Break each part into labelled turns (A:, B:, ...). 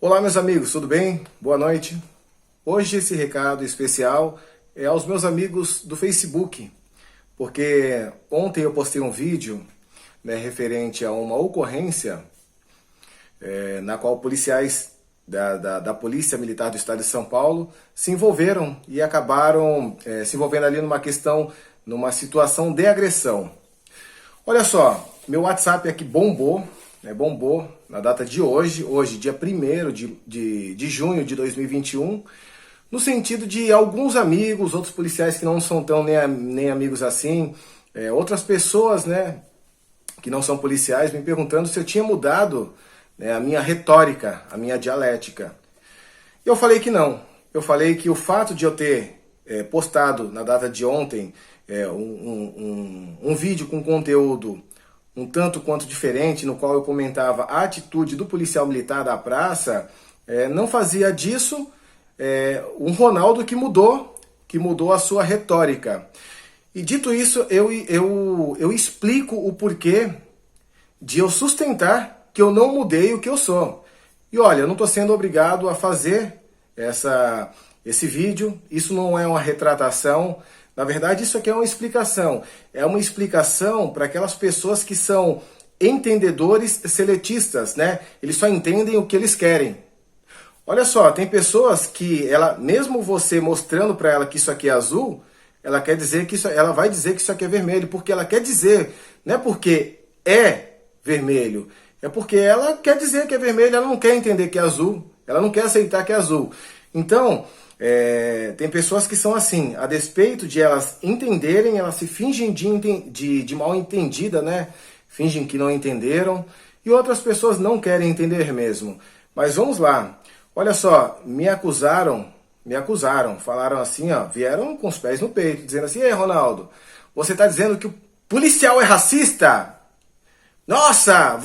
A: Olá, meus amigos, tudo bem? Boa noite. Hoje esse recado especial é aos meus amigos do Facebook, porque ontem eu postei um vídeo, referente a uma ocorrência na qual policiais da Polícia Militar do Estado de São Paulo se envolveram e acabaram se envolvendo ali numa situação de agressão. Olha só, meu WhatsApp aqui bombou na data de hoje, dia 1º de junho de 2021, no sentido de alguns amigos, outros policiais que não são tão nem amigos assim, outras pessoas, que não são policiais, me perguntando se eu tinha mudado a minha retórica, a minha dialética. Eu falei que não. Eu falei que o fato de eu ter postado na data de ontem um vídeo com conteúdo um tanto quanto diferente, no qual eu comentava a atitude do policial militar da praça, não fazia disso um Ronaldo que mudou a sua retórica. E dito isso, eu explico o porquê de eu sustentar que eu não mudei o que eu sou. E olha, eu não estou sendo obrigado a fazer esse vídeo, isso não é uma retratação. Na verdade, isso aqui é uma explicação. É uma explicação para aquelas pessoas que são entendedores seletistas, Eles só entendem o que eles querem. Olha só, tem pessoas que, mesmo você mostrando para ela que isso aqui é azul, ela vai dizer que isso aqui é vermelho, porque ela quer dizer, não é porque é vermelho, é porque ela quer dizer que é vermelho, ela não quer entender que é azul, ela não quer aceitar que é azul. Então, tem pessoas que são assim, a despeito de elas entenderem, elas se fingem de mal entendida, Fingem que não entenderam, e outras pessoas não querem entender mesmo. Mas vamos lá, olha só, me acusaram, falaram assim, vieram com os pés no peito, dizendo assim: "Ei, Ronaldo, você está dizendo que o policial é racista? Nossa,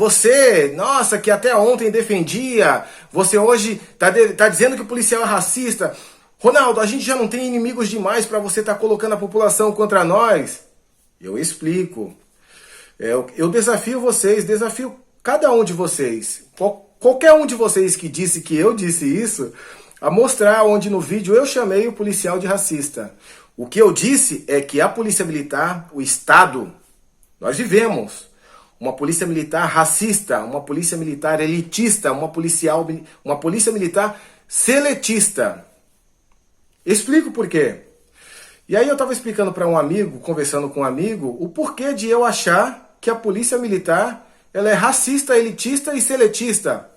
A: que até ontem defendia, você hoje tá dizendo que o policial é racista. Ronaldo, a gente já não tem inimigos demais para você estar colocando a população contra nós." Eu explico. Eu desafio vocês, desafio cada um de vocês, qualquer um de vocês que disse que eu disse isso, a mostrar onde no vídeo eu chamei o policial de racista. O que eu disse é que a Polícia Militar, o Estado, nós vivemos uma polícia militar racista, uma polícia militar elitista, uma polícia militar seletista. Explico por quê. E aí eu estava explicando para um amigo, conversando com um amigo, o porquê de eu achar que a polícia militar ela é racista, elitista e seletista.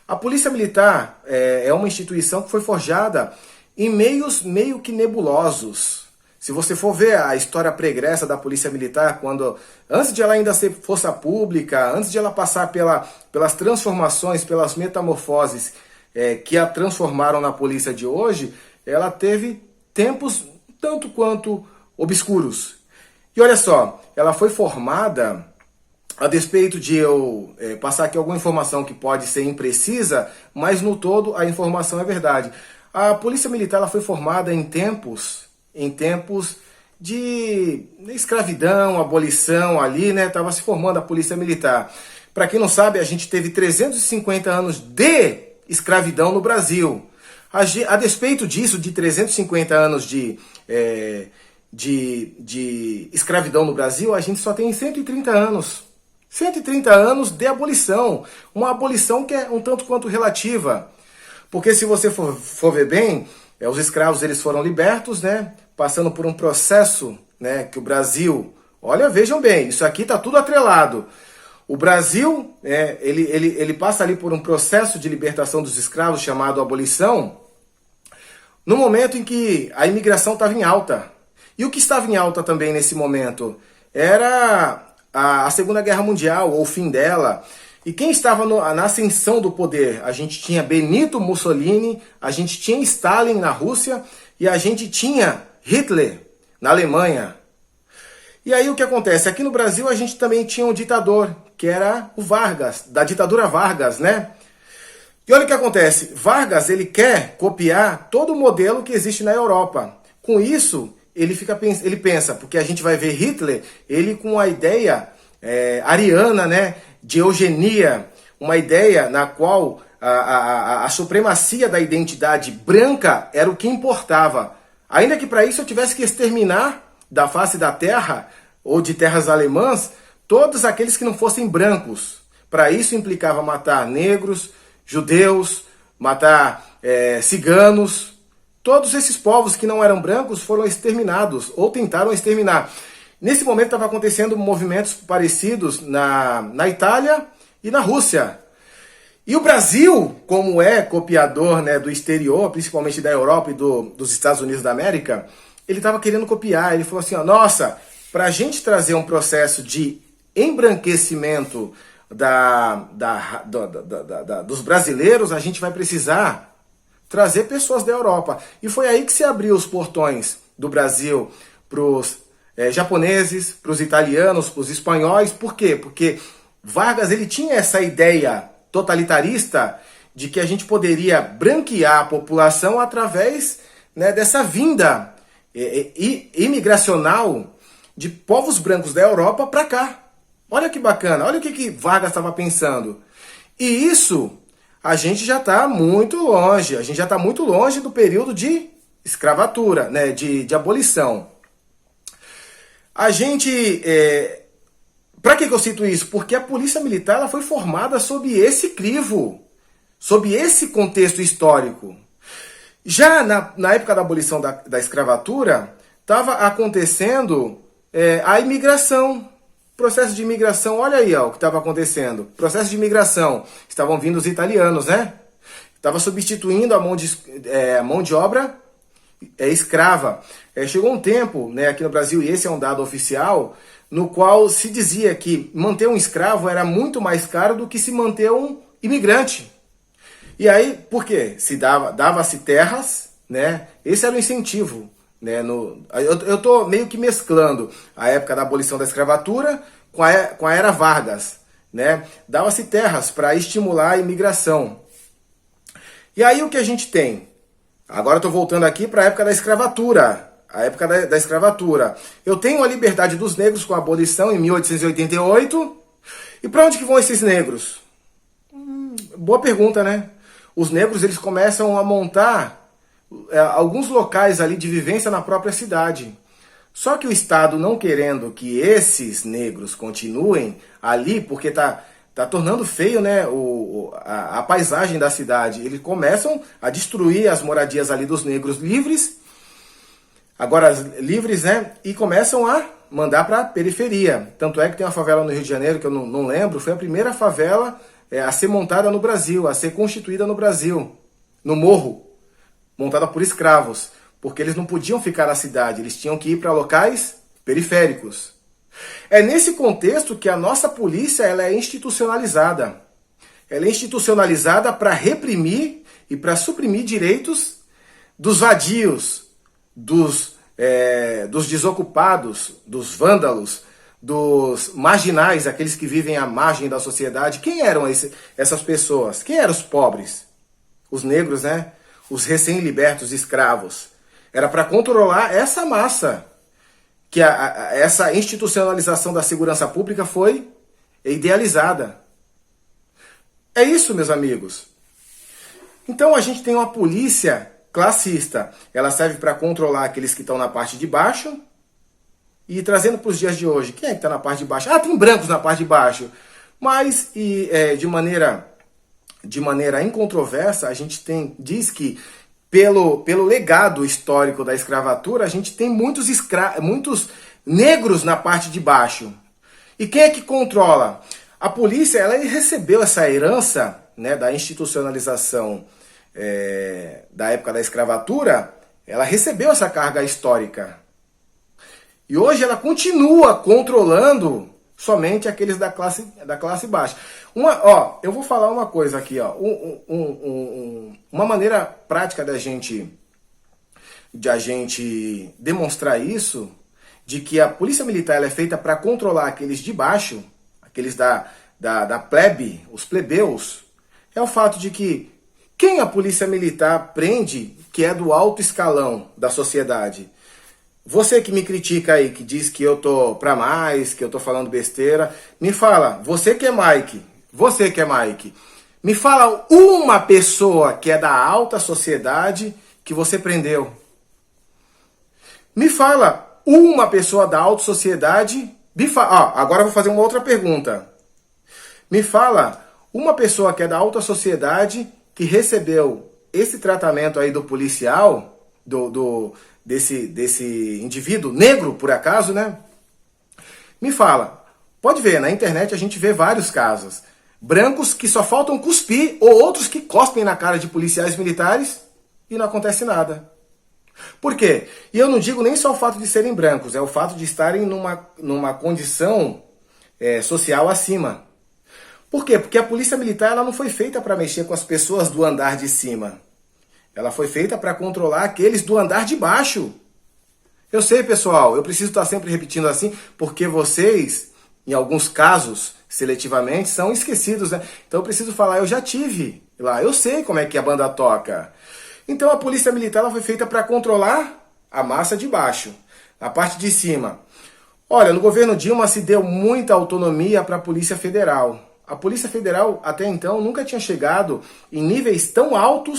A: A polícia militar é uma instituição que foi forjada em meios meio que nebulosos. Se você for ver a história pregressa da polícia militar, antes de ela ainda ser força pública, antes de ela passar pelas transformações, pelas metamorfoses que a transformaram na polícia de hoje, ela teve tempos tanto quanto obscuros. E olha só, ela foi formada, a despeito de eu passar aqui alguma informação que pode ser imprecisa, mas no todo a informação é verdade. A Polícia Militar ela foi formada em tempos de escravidão, abolição ali, Estava se formando a Polícia Militar. Para quem não sabe, a gente teve 350 anos de escravidão no Brasil. A despeito disso, de 350 anos de escravidão no Brasil, a gente só tem 130 anos. 130 anos de abolição. Uma abolição que é um tanto quanto relativa. Porque se você for ver bem, os escravos eles foram libertos, passando por um processo que o Brasil... Olha, vejam bem, isso aqui está tudo atrelado. O Brasil, ele passa ali por um processo de libertação dos escravos chamado abolição, no momento em que a imigração estava em alta. E o que estava em alta também nesse momento era a Segunda Guerra Mundial, ou o fim dela. E quem estava na ascensão do poder? A gente tinha Benito Mussolini, a gente tinha Stalin na Rússia e a gente tinha Hitler na Alemanha. E aí o que acontece? Aqui no Brasil a gente também tinha um ditador, que era o Vargas, da ditadura Vargas, E olha o que acontece, Vargas ele quer copiar todo o modelo que existe na Europa. Com isso, ele pensa, porque a gente vai ver Hitler, ele com a ideia ariana, de eugenia, uma ideia na qual a supremacia da identidade branca era o que importava. Ainda que para isso eu tivesse que exterminar da face da terra, ou de terras alemãs, todos aqueles que não fossem brancos. Para isso implicava matar negros, judeus, matar ciganos. Todos esses povos que não eram brancos foram exterminados, ou tentaram exterminar. Nesse momento estava acontecendo movimentos parecidos na Itália e na Rússia. E o Brasil, como é copiador, né, do exterior, principalmente da Europa e dos Estados Unidos da América, ele estava querendo copiar. Ele falou assim, ó, nossa, para a gente trazer um processo de embranquecimento dos brasileiros, a gente vai precisar trazer pessoas da Europa. E foi aí que se abriu os portões do Brasil para os japoneses, para os italianos, para os espanhóis. Por quê? Porque Vargas ele tinha essa ideia totalitarista de que a gente poderia branquear a população através, né, dessa vinda imigracional de povos brancos da Europa para cá. Olha que bacana, olha o que Vargas estava pensando. E isso, a gente já está muito longe, do período de escravatura, né, de abolição. A gente... Para que eu cito isso? Porque a polícia militar ela foi formada sob esse crivo, sob esse contexto histórico. Já na época da abolição da escravatura, estava acontecendo a imigração, processo de imigração. Olha aí ó, o que estava acontecendo. Processo de imigração. Estavam vindo os italianos, né? Estava substituindo a mão de obra escrava. Chegou um tempo, né, aqui no Brasil, e esse é um dado oficial, no qual se dizia que manter um escravo era muito mais caro do que se manter um imigrante. E aí, por quê? Dava-se terras, né? Esse era o incentivo, né? Eu estou meio que mesclando a época da abolição da escravatura com a era Vargas, né? Dava-se terras para estimular a imigração. E aí o que a gente tem? Agora estou voltando aqui para a época da escravatura. A época da escravatura. Eu tenho a liberdade dos negros com a abolição em 1888. E para onde que vão esses negros? Boa pergunta, né? Os negros eles começam a montar alguns locais ali de vivência na própria cidade. Só que o Estado não querendo que esses negros continuem ali, porque tá tornando feio, né, a paisagem da cidade. Eles começam a destruir as moradias ali dos negros livres, né, e começam a mandar para a periferia. Tanto é que tem uma favela no Rio de Janeiro, que eu não lembro, foi a primeira favela a ser montada no Brasil, a ser constituída no Brasil, no morro, montada por escravos, porque eles não podiam ficar na cidade, eles tinham que ir para locais periféricos. É nesse contexto que a nossa polícia ela é institucionalizada. Ela é institucionalizada para reprimir e para suprimir direitos dos vadios, dos desocupados, dos vândalos, dos marginais, aqueles que vivem à margem da sociedade. Quem eram essas pessoas? Quem eram os pobres? Os negros, né? Os recém-libertos escravos. Era para controlar essa massa. Que essa institucionalização da segurança pública foi idealizada. É isso, meus amigos. Então a gente tem uma polícia classista. Ela serve para controlar aqueles que estão na parte de baixo. E trazendo para os dias de hoje, quem é que está na parte de baixo? Ah, tem brancos na parte de baixo. Mas de maneira incontroversa, a gente diz que pelo legado histórico da escravatura, a gente tem muitos negros na parte de baixo. E quem é que controla? A polícia ela recebeu essa herança, né, da institucionalização da época da escravatura, ela recebeu essa carga histórica. E hoje ela continua controlando somente aqueles da classe baixa. Eu vou falar uma coisa aqui, ó. Uma maneira prática de a gente demonstrar isso, de que a polícia militar ela é feita para controlar aqueles de baixo, aqueles da plebe, os plebeus, é o fato de que quem a polícia militar prende que é do alto escalão da sociedade. Você que me critica aí, que diz que eu tô pra mais, que eu tô falando besteira, me fala, você que é Mike, você que é Mike, me fala uma pessoa que é da alta sociedade que você prendeu. Me fala uma pessoa da alta sociedade. Agora eu vou fazer uma outra pergunta. Me fala uma pessoa que é da alta sociedade que recebeu esse tratamento aí do policial, desse indivíduo negro, por acaso, né? Me fala. Pode ver, na internet a gente vê vários casos. Brancos que só faltam cuspir ou outros que cospem na cara de policiais militares e não acontece nada. Por quê? E eu não digo nem só o fato de serem brancos, é o fato de estarem numa condição social acima. Por quê? Porque a polícia militar ela não foi feita para mexer com as pessoas do andar de cima. Ela foi feita para controlar aqueles do andar de baixo. Eu sei, pessoal, eu preciso estar sempre repetindo assim, porque vocês, em alguns casos, seletivamente, são esquecidos, né? Então eu preciso falar, eu já tive lá, eu sei como é que a banda toca. Então a polícia militar ela foi feita para controlar a massa de baixo, a parte de cima. Olha, no governo Dilma se deu muita autonomia para a Polícia Federal. A Polícia Federal até então nunca tinha chegado em níveis tão alto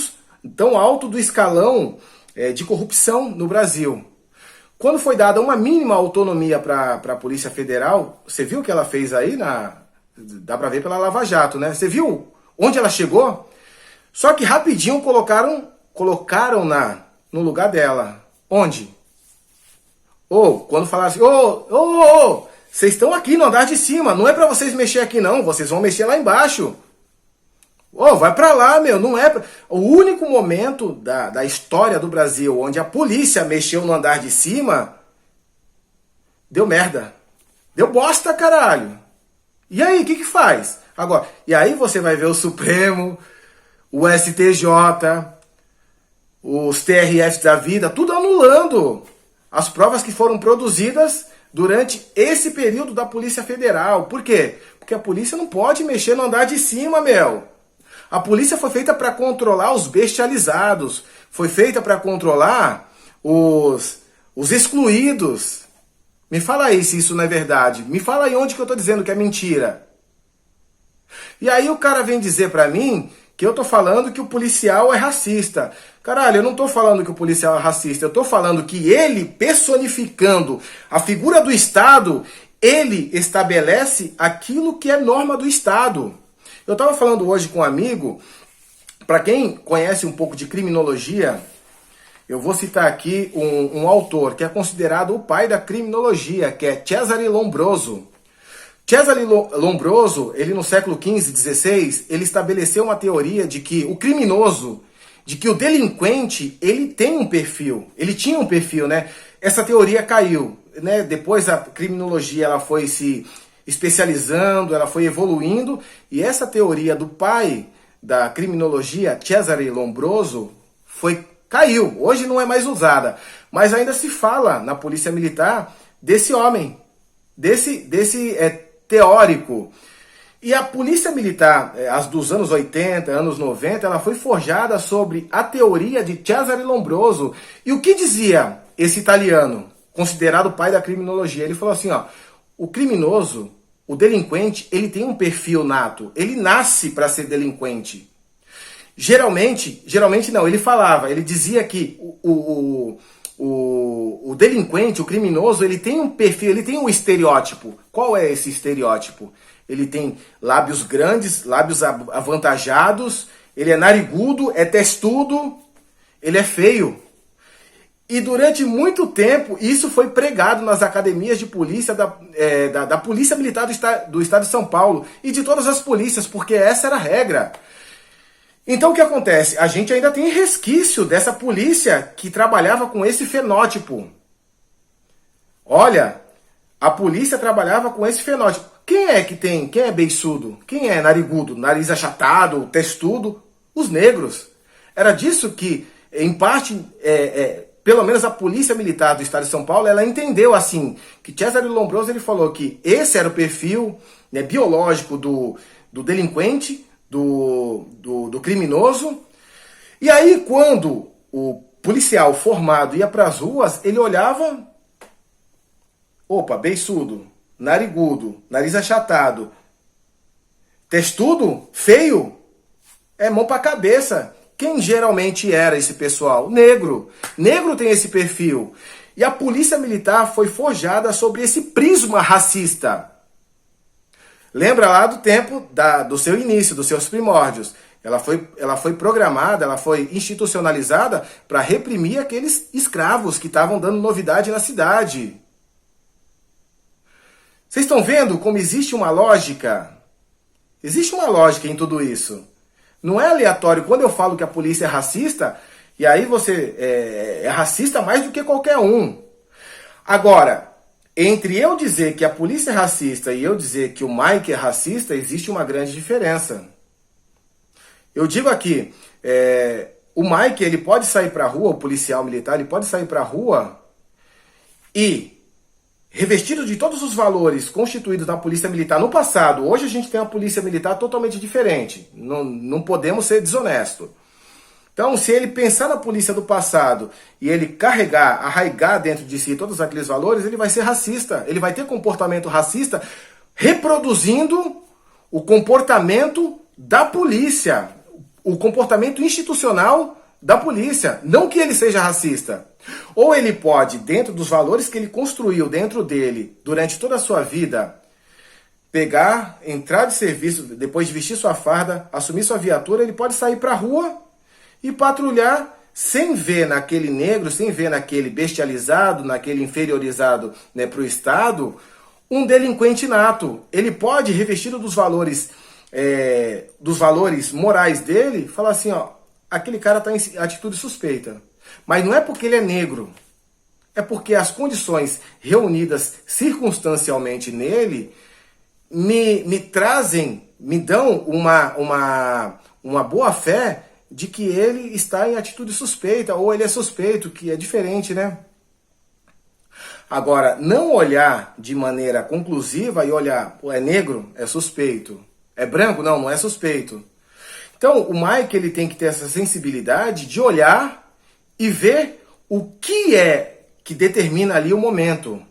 A: do escalão de corrupção no Brasil. Quando foi dada uma mínima autonomia para a Polícia Federal, você viu o que ela fez aí? Dá para ver pela Lava Jato, né? Você viu onde ela chegou? Só que rapidinho colocaram no lugar dela. Onde? Quando falaram assim, vocês estão aqui no andar de cima, não é para vocês mexer aqui não, vocês vão mexer lá embaixo. Vai pra lá, meu, não é... O único momento da história do Brasil onde a polícia mexeu no andar de cima, deu merda. Deu bosta, caralho. E aí, o que faz? Agora, e aí você vai ver o Supremo, o STJ, os TRFs da vida, tudo anulando as provas que foram produzidas durante esse período da Polícia Federal. Por quê? Porque a polícia não pode mexer no andar de cima, meu. A polícia foi feita para controlar os bestializados, foi feita para controlar os excluídos. Me fala aí se isso não é verdade. Me fala aí onde que eu estou dizendo que é mentira. E aí o cara vem dizer para mim que eu tô falando que o policial é racista. Caralho, eu não tô falando que o policial é racista, eu tô falando que ele, personificando a figura do Estado, ele estabelece aquilo que é norma do Estado. Eu estava falando hoje com um amigo, para quem conhece um pouco de criminologia, eu vou citar aqui um autor que é considerado o pai da criminologia, que é Cesare Lombroso. Cesare Lombroso, ele no século XV, XVI, ele estabeleceu uma teoria de que o criminoso, de que o delinquente, ele tem um perfil, ele tinha um perfil, né? Essa teoria caiu, né? Depois a criminologia ela foi se especializando, ela foi evoluindo, e essa teoria do pai da criminologia, Cesare Lombroso, caiu. Hoje não é mais usada, mas ainda se fala na polícia militar desse homem, desse teórico. E a polícia militar, as dos anos 80, anos 90, ela foi forjada sobre a teoria de Cesare Lombroso. E o que dizia esse italiano, considerado o pai da criminologia? Ele falou assim, o criminoso, o delinquente, ele tem um perfil nato. Ele nasce para ser delinquente. Geralmente não, ele dizia que o delinquente, o criminoso, ele tem um perfil, ele tem um estereótipo. Qual é esse estereótipo? Ele tem lábios grandes, lábios avantajados, ele é narigudo, é testudo, ele é feio. E durante muito tempo, isso foi pregado nas academias de polícia da Polícia Militar do Estado de São Paulo e de todas as polícias, porque essa era a regra. Então o que acontece? A gente ainda tem resquício dessa polícia que trabalhava com esse fenótipo. Olha, a polícia trabalhava com esse fenótipo. Quem é beiçudo? Quem é narigudo? Nariz achatado, testudo? Os negros. Era disso que, em parte, pelo menos a Polícia Militar do Estado de São Paulo, ela entendeu assim, que Cesare Lombroso ele falou que esse era o perfil, né, biológico do delinquente, do criminoso. E aí, quando o policial formado ia para as ruas, ele olhava, beiçudo, narigudo, nariz achatado. Testudo? Feio? É mão pra cabeça. Quem geralmente era esse pessoal? Negro. Negro tem esse perfil. E a polícia militar foi forjada sobre esse prisma racista. Lembra lá do tempo do seu início, dos seus primórdios. Ela foi programada, ela foi institucionalizada para reprimir aqueles escravos que estavam dando novidade na cidade. Vocês estão vendo como existe uma lógica? Existe uma lógica em tudo isso. Não é aleatório. Quando eu falo que a polícia é racista, e aí você é racista mais do que qualquer um. Agora, entre eu dizer que a polícia é racista e eu dizer que o Mike é racista, existe uma grande diferença. Eu digo aqui, o Mike, ele pode sair para a rua, o policial militar, ele pode sair para a rua e, revestido de todos os valores constituídos na polícia militar no passado, hoje a gente tem uma polícia militar totalmente diferente. Não podemos ser desonestos. Então, se ele pensar na polícia do passado e ele arraigar dentro de si todos aqueles valores, ele vai ser racista. Ele vai ter comportamento racista reproduzindo o comportamento da polícia, o comportamento institucional da polícia. Não que ele seja racista. Ou ele pode, dentro dos valores que ele construiu dentro dele durante toda a sua vida, pegar, entrar de serviço, depois de vestir sua farda, assumir sua viatura, ele pode sair para a rua e patrulhar sem ver naquele negro, sem ver naquele bestializado, naquele inferiorizado, né, para o Estado, um delinquente nato. Ele pode, revestido dos valores morais dele, falar assim, ó, aquele cara está em atitude suspeita. Mas não é porque ele é negro, é porque as condições reunidas circunstancialmente nele me trazem, me dão uma boa fé de que ele está em atitude suspeita, ou ele é suspeito, que é diferente, né? Agora, não olhar de maneira conclusiva e olhar, pô, é negro, é suspeito. É branco? Não, não é suspeito. Então, o Mike, ele tem que ter essa sensibilidade de olhar e ver o que é que determina ali o momento.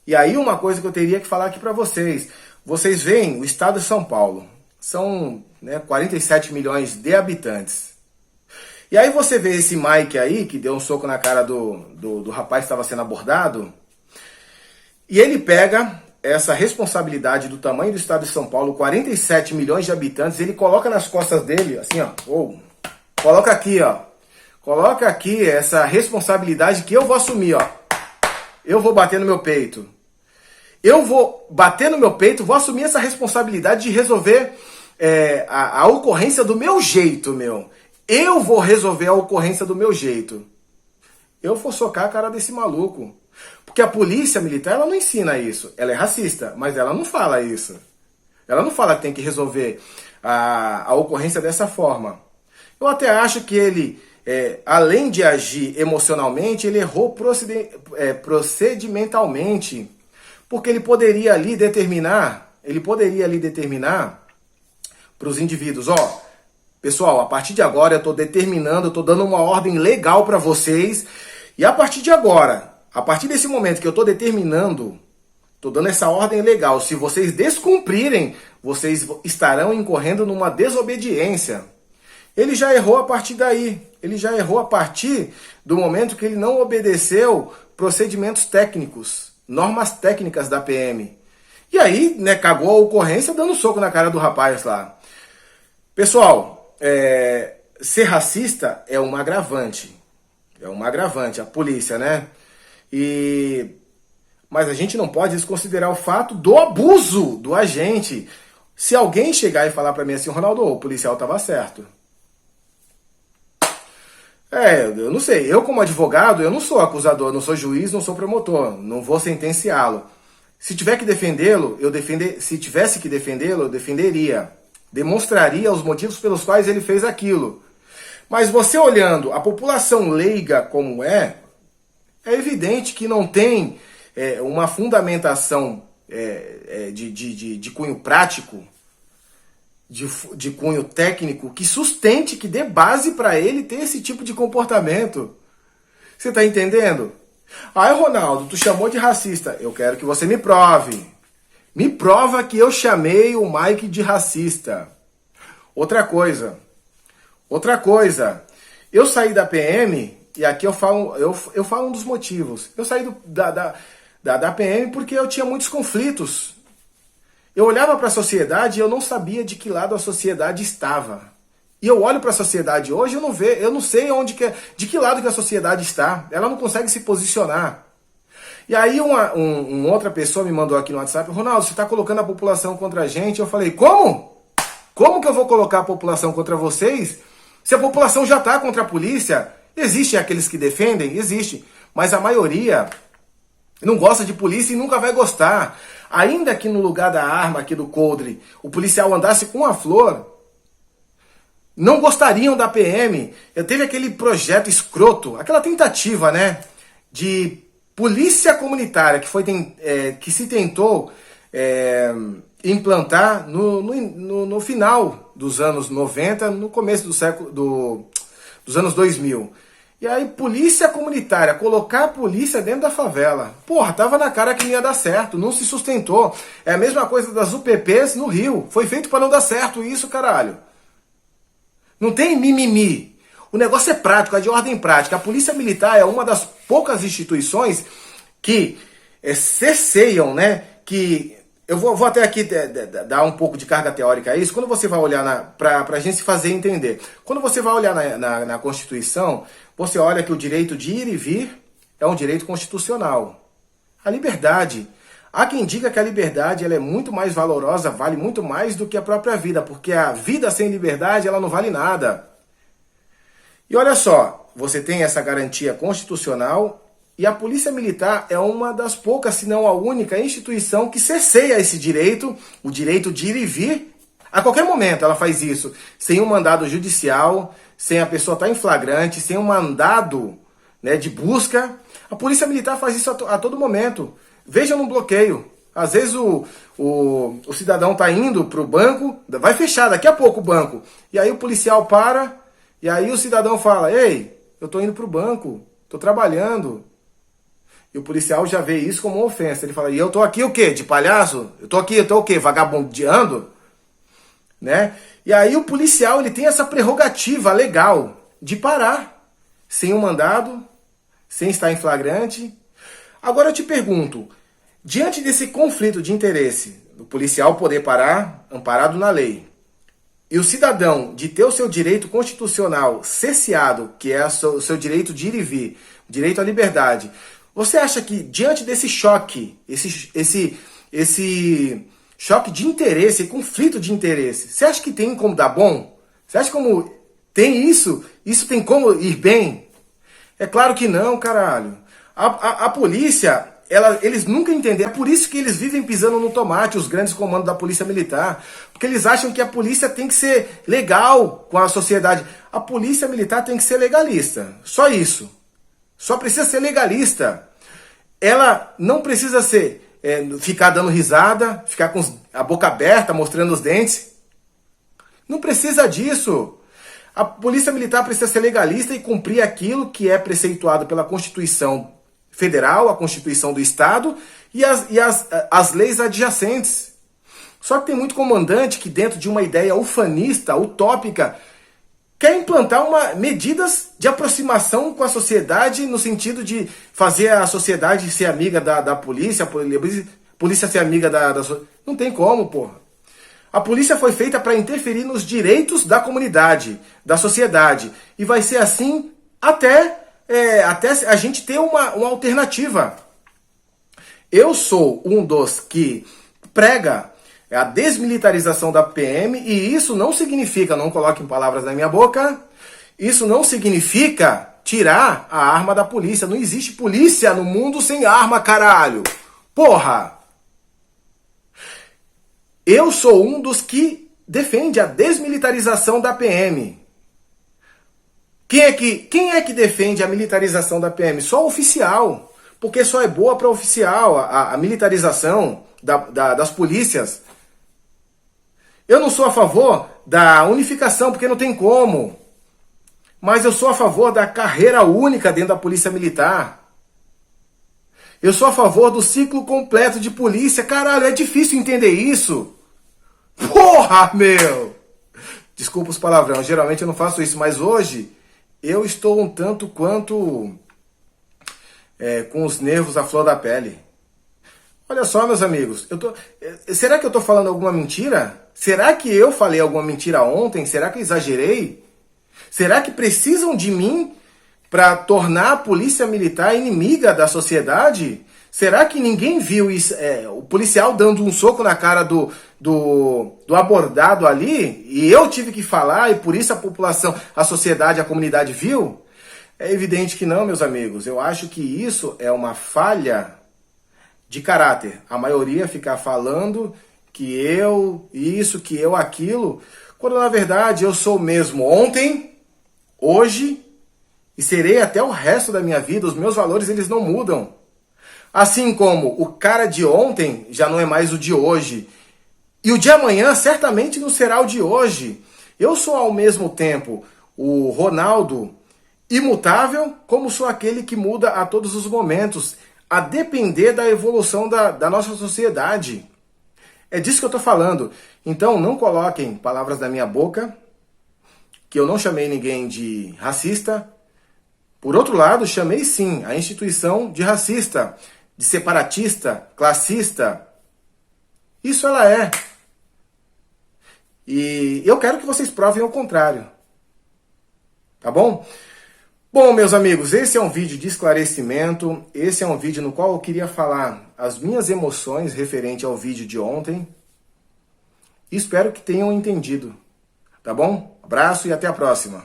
A: E aí uma coisa que eu teria que falar aqui para vocês. Vocês veem o estado de São Paulo. São 47 milhões de habitantes. E aí você vê esse Mike aí, que deu um soco na cara do rapaz que estava sendo abordado. E ele pega essa responsabilidade do tamanho do estado de São Paulo, 47 milhões de habitantes, ele coloca nas costas dele, assim, ó. Coloca aqui, ó. Coloca aqui essa responsabilidade que eu vou assumir, ó. Eu vou bater no meu peito. Eu vou bater no meu peito, vou assumir essa responsabilidade de resolver a ocorrência do meu jeito, meu. Eu vou resolver a ocorrência do meu jeito. Eu vou socar a cara desse maluco. Porque a polícia militar, ela não ensina isso. Ela é racista, mas ela não fala isso. Ela não fala que tem que resolver a ocorrência dessa forma. Eu até acho que ele, além de agir emocionalmente, ele errou procedimentalmente. Porque ele poderia ali determinar para os indivíduos, ó, pessoal, a partir de agora eu estou determinando, eu estou dando uma ordem legal para vocês, e a partir de agora, a partir desse momento que eu estou determinando, estou dando essa ordem legal, se vocês descumprirem, vocês estarão incorrendo numa desobediência. Ele já errou a partir daí, ele já errou a partir do momento que ele não obedeceu procedimentos técnicos, normas técnicas da PM. E aí, né, cagou a ocorrência dando um soco na cara do rapaz lá. Pessoal, ser racista é um agravante. É um agravante, a polícia, né? Mas a gente não pode desconsiderar o fato do abuso do agente. Se alguém chegar e falar pra mim assim, Ronaldo, o policial tava certo. Eu não sei. Eu, como advogado, eu não sou acusador, não sou juiz, não sou promotor. Não vou sentenciá-lo. Se tiver que defendê-lo, se tivesse que defendê-lo, eu defenderia. Demonstraria os motivos pelos quais ele fez aquilo. Mas você olhando a população leiga como é evidente que não tem uma fundamentação de cunho prático, de cunho técnico, que sustente, que dê base para ele ter esse tipo de comportamento. Você tá entendendo? Aí, Ronaldo, tu chamou de racista. Eu quero que você me prove. Me prova que eu chamei o Mike de racista. Outra coisa. Eu saí da PM, e aqui eu falo um dos motivos. Eu saí da PM porque eu tinha muitos conflitos. Eu olhava para a sociedade e eu não sabia de que lado a sociedade estava. E eu olho para a sociedade hoje e eu não sei de que lado que a sociedade está. Ela não consegue se posicionar. E aí uma outra pessoa me mandou aqui no WhatsApp: Ronaldo, você está colocando a população contra a gente? Eu falei: como? Como que eu vou colocar a população contra vocês se a população já está contra a polícia? Existem aqueles que defendem? Existe. Mas a maioria não gosta de polícia e nunca vai gostar. Ainda que no lugar da arma aqui do coldre o policial andasse com uma flor, não gostariam da PM. Eu teve aquele projeto escroto, aquela tentativa, né, de polícia comunitária que se tentou implantar no final dos anos 90, no começo dos anos 2000. E aí, polícia comunitária, colocar a polícia dentro da favela. Porra, tava na cara que não ia dar certo, não se sustentou. É a mesma coisa das UPPs no Rio. Foi feito para não dar certo isso, caralho. Não tem mimimi. O negócio é prático, é de ordem prática. A Polícia Militar é uma das poucas instituições que cerceiam, né? Que eu vou até aqui dar um pouco de carga teórica a isso. Quando você vai olhar para a gente se fazer entender. Quando você vai olhar na Constituição, você olha que o direito de ir e vir é um direito constitucional. A liberdade. Há quem diga que a liberdade ela é muito mais valorosa, vale muito mais do que a própria vida, porque a vida sem liberdade ela não vale nada. E olha só, você tem essa garantia constitucional e a Polícia Militar é uma das poucas, se não a única instituição que cerceia esse direito, o direito de ir e vir. A qualquer momento ela faz isso, sem um mandado judicial, sem a pessoa estar em flagrante, sem um mandado, né, de busca. A Polícia Militar faz isso a todo momento. Veja no bloqueio. Às vezes o cidadão está indo para o banco, vai fechar daqui a pouco o banco. E aí o policial para, e aí o cidadão fala: ei, eu estou indo para o banco, estou trabalhando. E o policial já vê isso como uma ofensa. Ele fala: e eu estou aqui o quê? De palhaço? Eu estou o quê? Vagabundeando? Né? E aí o policial ele tem essa prerrogativa legal de parar, sem um mandado, sem estar em flagrante. Agora eu te pergunto, diante desse conflito de interesse, do policial poder parar, amparado na lei, e o cidadão de ter o seu direito constitucional cerceado, que é o seu direito de ir e vir, direito à liberdade, você acha que diante desse choque, esse choque de interesse, conflito de interesse, você acha que tem como dar bom? Você acha como tem isso? Isso tem como ir bem? É claro que não, caralho. A polícia, eles nunca entenderam. É por isso que eles vivem pisando no tomate, os grandes comandos da Polícia Militar. Porque eles acham que a polícia tem que ser legal com a sociedade. A Polícia Militar tem que ser legalista. Só isso. Só precisa ser legalista. Ela não precisa ficar dando risada, ficar com a boca aberta, mostrando os dentes. Não precisa disso. A Polícia Militar precisa ser legalista e cumprir aquilo que é preceituado pela Constituição Federal, a Constituição do Estado e as leis adjacentes. Só que tem muito comandante que, dentro de uma ideia ufanista, utópica, quer implantar medidas de aproximação com a sociedade no sentido de fazer a sociedade ser amiga da polícia, a polícia ser amiga da... Não tem como, porra. A polícia foi feita para interferir nos direitos da comunidade, da sociedade. E vai ser assim até a gente ter uma alternativa. Eu sou um dos que prega a desmilitarização da PM e isso não significa, não coloque em palavras na minha boca, isso não significa tirar a arma da polícia. Não existe polícia no mundo sem arma, caralho. Porra! Eu sou um dos que defende a desmilitarização da PM. Quem é que defende a militarização da PM? Só o oficial. Porque só é boa para oficial a militarização das polícias. Eu não sou a favor da unificação, porque não tem como. Mas eu sou a favor da carreira única dentro da Polícia Militar. Eu sou a favor do ciclo completo de polícia. Caralho, é difícil entender isso. Porra, meu! Desculpa os palavrões, geralmente eu não faço isso, mas hoje eu estou um tanto quanto com os nervos à flor da pele. Olha só, meus amigos, será que eu estou falando alguma mentira? Será que eu falei alguma mentira ontem? Será que eu exagerei? Será que precisam de mim para tornar a polícia militar inimiga da sociedade? Será que ninguém viu isso, o policial dando um soco na cara do abordado ali e eu tive que falar e por isso a população, a sociedade, a comunidade viu? É evidente que não, meus amigos. Eu acho que isso é uma falha de caráter. A maioria ficar falando que eu isso, que eu aquilo, quando na verdade eu sou mesmo ontem, hoje e serei até o resto da minha vida. Os meus valores eles não mudam. Assim como o cara de ontem já não é mais o de hoje. E o de amanhã certamente não será o de hoje. Eu sou ao mesmo tempo o Ronaldo imutável, como sou aquele que muda a todos os momentos, a depender da evolução da nossa sociedade. É disso que eu estou falando. Então não coloquem palavras na minha boca, que eu não chamei ninguém de racista. Por outro lado, chamei sim a instituição de racista, de separatista, classista. Isso ela é. E eu quero que vocês provem o contrário. Tá bom? Bom, meus amigos, esse é um vídeo de esclarecimento. Esse é um vídeo no qual eu queria falar as minhas emoções referente ao vídeo de ontem. Espero que tenham entendido. Tá bom? Abraço e até a próxima.